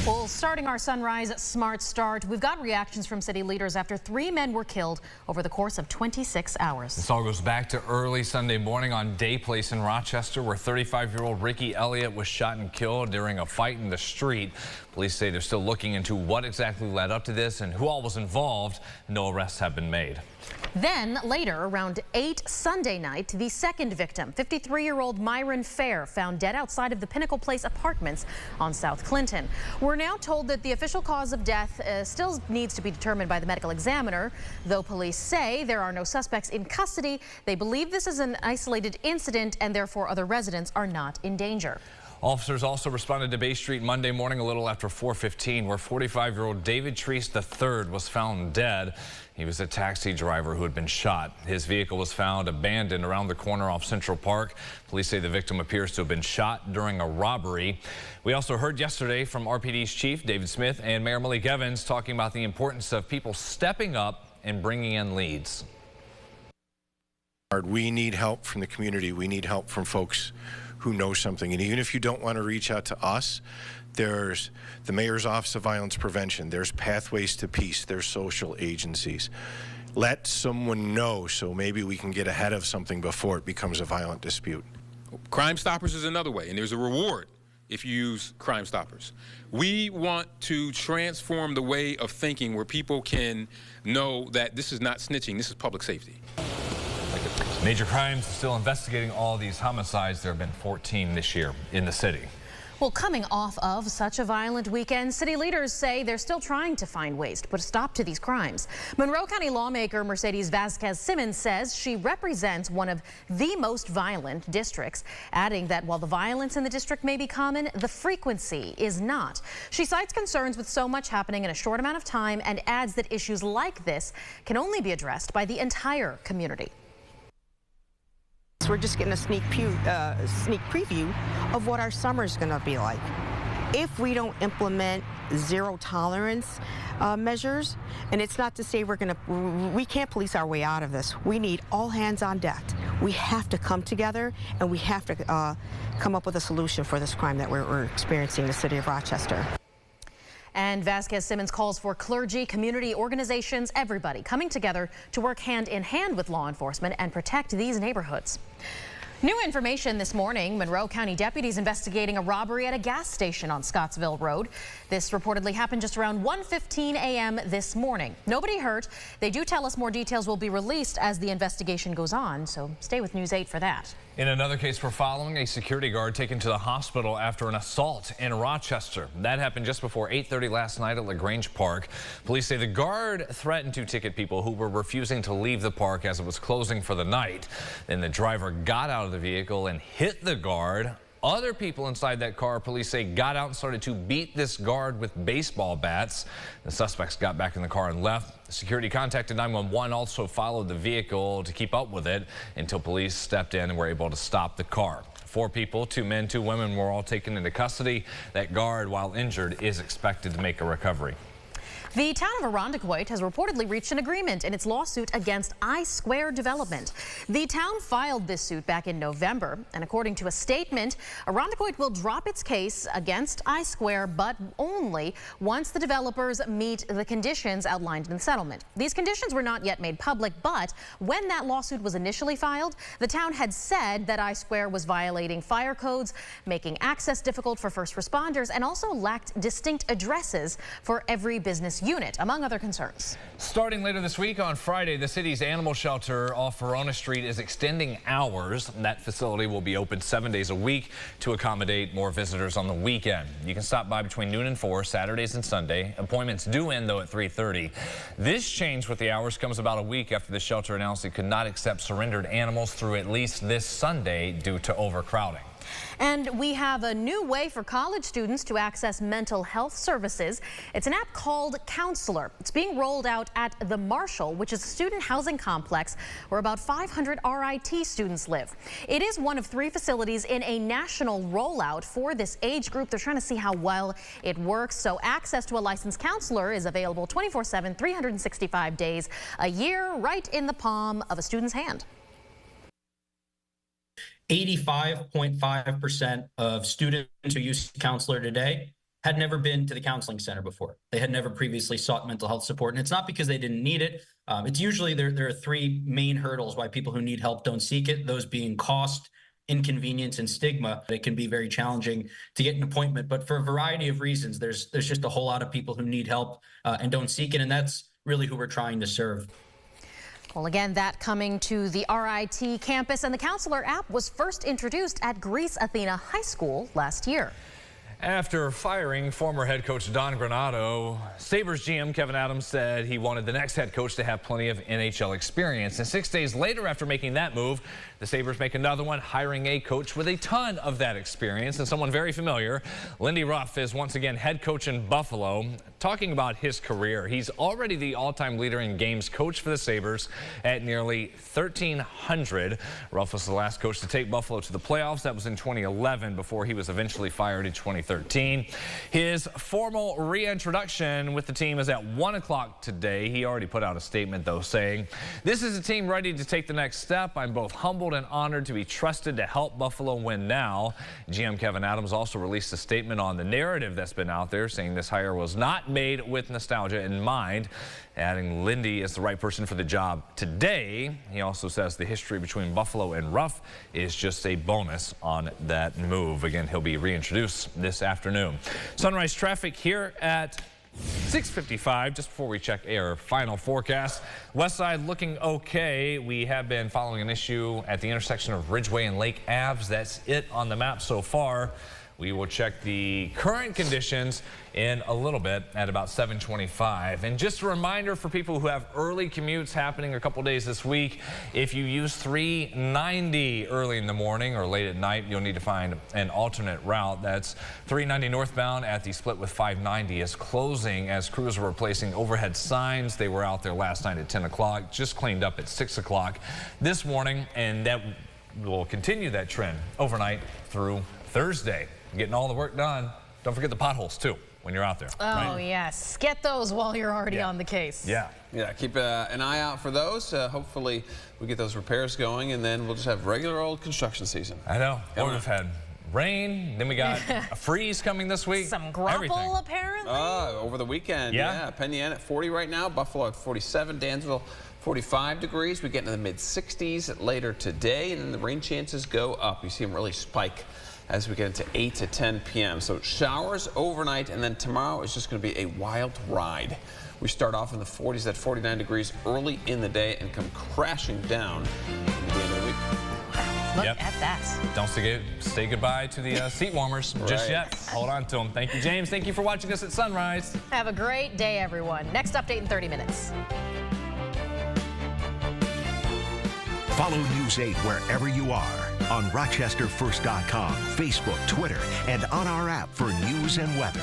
Well, starting our Sunrise Smart Start, we've got reactions from city leaders after 3 men were killed over the course of 26 hours. This all goes back to early Sunday morning on Day Place in Rochester, where 35-year-old Ricky Elliott was shot and killed during a fight in the street. Police say they're still looking into what exactly led up to this and who all was involved. No arrests have been made. Then later, around 8 Sunday night, the second victim, 53-year-old Myron Fair, found dead outside of the Pinnacle Place apartments on South Clinton. We're now told that the official cause of death still needs to be determined by the medical examiner. Though police say there are no suspects in custody, they believe this is an isolated incident and therefore other residents are not in danger. Officers also responded to Bay Street Monday morning a little after 4:15, where 45-year-old David Treese III was found dead. He was a taxi driver who had been shot. His vehicle was found abandoned around the corner off Central Park. Police say the victim appears to have been shot during a robbery. We also heard yesterday from RPD's chief, David Smith, and Mayor Malik Evans talking about the importance of people stepping up and bringing in leads. We need help from the community. We need help from folks who know something. And even if you don't want to reach out to us, there's the Mayor's Office of Violence Prevention, there's Pathways to Peace, there's social agencies. Let someone know so maybe we can get ahead of something before it becomes a violent dispute. Crime Stoppers is another way, and there's a reward if you use Crime Stoppers. We want to transform the way of thinking where people can know that this is not snitching, this is public safety. Major Crimes is still investigating all these homicides. There have been 14 this year in the city. Well, coming off of such a violent weekend, city leaders say they're still trying to find ways to put a stop to these crimes. Monroe County lawmaker Mercedes Vasquez-Simmons says she represents one of the most violent districts, adding that while the violence in the district may be common, the frequency is not. She cites concerns with so much happening in a short amount of time and adds that issues like this can only be addressed by the entire community. We're just getting a sneak preview of what our summer is going to be like. If we don't implement zero tolerance measures, and it's not to say we can't police our way out of this. We need all hands on deck. We have to come together and we have to come up with a solution for this crime that we're experiencing in the city of Rochester. And Vasquez-Simmons calls for clergy, community organizations, everybody coming together to work hand in hand with law enforcement and protect these neighborhoods. New information this morning. Monroe County deputies investigating a robbery at a gas station on Scottsville Road. This reportedly happened just around 1:15 a.m. this morning. Nobody hurt. They do tell us more details will be released as the investigation goes on, so stay with News 8 for that. In another case, we're following a security guard taken to the hospital after an assault in Rochester. That happened just before 8:30 last night at LaGrange Park. Police say the guard threatened to ticket people who were refusing to leave the park as it was closing for the night. Then the driver got out of the vehicle and hit the guard. Other people inside that car, police say, got out and started to beat this guard with baseball bats. The suspects got back in the car and left. Security contacted 911, also followed the vehicle to keep up with it until police stepped in and were able to stop the car. 4 people, 2 men, 2 women were all taken into custody. That guard, while injured, is expected to make a recovery. The town of Irondequoit has reportedly reached an agreement in its lawsuit against I-Square Development. The town filed this suit back in November, and according to a statement, Irondequoit will drop its case against I-Square, but only once the developers meet the conditions outlined in the settlement. These conditions were not yet made public, but when that lawsuit was initially filed, the town had said that I-Square was violating fire codes, making access difficult for first responders, and also lacked distinct addresses for every business unit, among other concerns. Starting later this week on Friday, the city's animal shelter off Verona Street is extending hours. That facility will be open 7 days a week to accommodate more visitors on the weekend. You can stop by between noon and 4, Saturdays and Sunday. Appointments do end, though, at 3:30. This change with the hours comes about a week after the shelter announced it could not accept surrendered animals through at least this Sunday due to overcrowding. And we have a new way for college students to access mental health services. It's an app called Counselor. It's being rolled out at the Marshall, which is a student housing complex where about 500 RIT students live. It is one of 3 facilities in a national rollout for this age group. They're trying to see how well it works. So access to a licensed counselor is available 24/7, 365 days a year, right in the palm of a student's hand. 85.5% of students who use Counselor today had never been to the counseling center before. They had never previously sought mental health support. And it's not because they didn't need it. It's usually there are three main hurdles why people who need help don't seek it, those being cost, inconvenience, and stigma. It can be very challenging to get an appointment, but for a variety of reasons, there's just a whole lot of people who need help and don't seek it, and that's really who we're trying to serve. Well, again, that coming to the RIT campus, and the Counselor app was first introduced at Greece Athena High School last year. After firing former head coach Don Granato, Sabres GM Kevin Adams said he wanted the next head coach to have plenty of NHL experience. And 6 days later, after making that move, the Sabres make another one, hiring a coach with a ton of that experience and someone very familiar. Lindy Ruff is once again head coach in Buffalo. Talking about his career, he's already the all-time leader in games coached for the Sabres at nearly 1,300. Ruff was the last coach to take Buffalo to the playoffs. That was in 2011 before he was eventually fired in 2013. His formal reintroduction with the team is at 1 o'clock today. He already put out a statement, though, saying, "This is a team ready to take the next step. I'm both humbled and honored to be trusted to help Buffalo win now." GM Kevin Adams also released a statement on the narrative that's been out there, saying this hire was not made with nostalgia in mind, adding Lindy is the right person for the job today. He also says the history between Buffalo and Ruff is just a bonus on that move. Again, he'll be reintroduced this afternoon. Sunrise traffic here at 6:55, just before we check our final forecast. West side looking okay. We have been following an issue at the intersection of Ridgeway and Lake Aves. That's it on the map so far. We will check the current conditions in a little bit at about 7:25. And just a reminder for people who have early commutes happening a couple days this week, if you use 390 early in the morning or late at night, you'll need to find an alternate route. That's 390 northbound at the split with 590 is closing as crews are replacing overhead signs. They were out there last night at 10 o'clock, just cleaned up at 6 o'clock this morning, and that will continue that trend overnight through Thursday. Getting all the work done. Don't forget the potholes, too, when you're out there. Oh, right? Yes. Get those while you're already on the case. Yeah, keep an eye out for those. Hopefully, we get those repairs going, and then we'll just have regular old construction season. I know. Or we've had rain, then we got a freeze coming this week. Some grapple, apparently. Over the weekend, yeah. Penn Yan at 40 right now. Buffalo at 47. Dansville 45 degrees. We get into the mid-60s later today, and then the rain chances go up. You see them really spike as we get into 8 to 10 p.m. So showers overnight, and then tomorrow is just going to be a wild ride. We start off in the 40s at 49 degrees early in the day and come crashing down at the end of the week. Look at that. Don't say goodbye to the seat warmers just yet. Hold on to them. Thank you, James. Thank you for watching us at Sunrise. Have a great day, everyone. Next update in 30 minutes. Follow News 8 wherever you are on RochesterFirst.com, Facebook, Twitter, and on our app for news and weather.